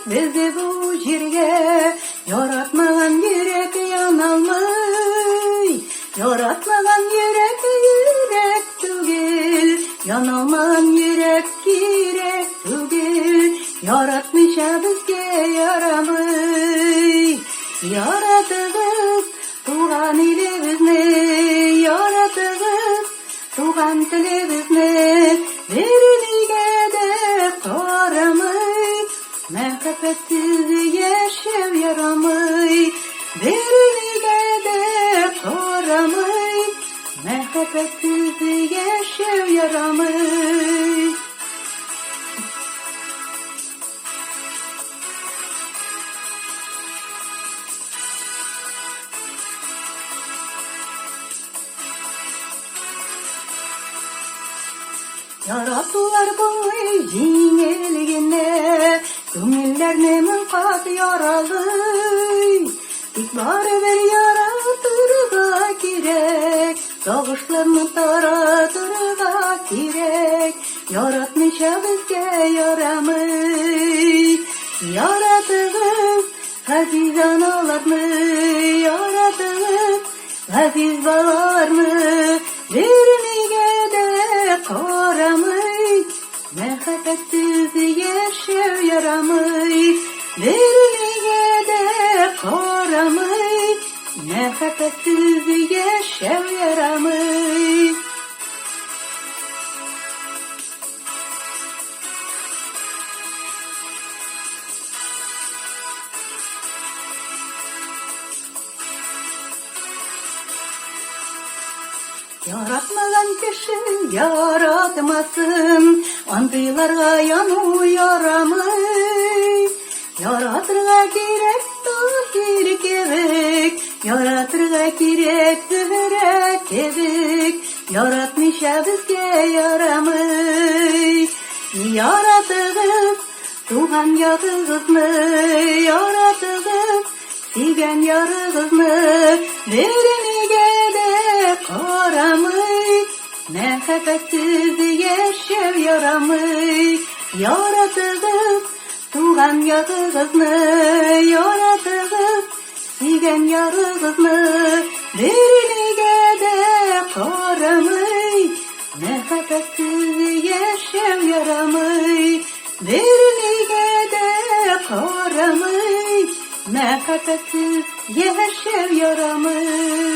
bizi bu yerge. Yaratmagan yürek yanalmay, yaratmagan yürek yürek tugil, yanalmagan yürek kirek tugil, yaratmışa bizge yaramay. Yaratıgız tuğan ilimizni, yaratıgız tuğan tilimizni, birliğe de qaramay, mehabetsiz yaşav yaramay, birliğe de qaramay, mehabetsiz yaşav yaramay. Yaratılar boy jingelgine, köngüllerine münqat yaralay. Tik bari bir yaratırga kirek, sağışlarını taratırga kirek. Yaratmışa bizge yaramay. Yaratıgız hafiz analarını, yaratıgız hafiz balarını, birliğe de qaramay, mehabetsiz yaşav yaramay, birliğe de qaramay, mehabetsiz yaşav yaramay. Yaratmagan kişi yaratmasın, andıylarga yanu yaramay. Yaratırga kirek tahir kebek, yaratırga kirek zühre kebek, yaratmışa bizge yaramay. Yaratıgız tuğan yatıgızны, yaratıgız sigen yarıgızны, birliğe de qaramay, mehabetsiz yaşav yaramay. Yaratıgız tuğan yatıgızны, yaratıgız sigen yarıgızны, birliğe de qaramay, mehabetsiz yaşav yaramay, birliğe de qaramay, mehabetsiz yaşav yaramay.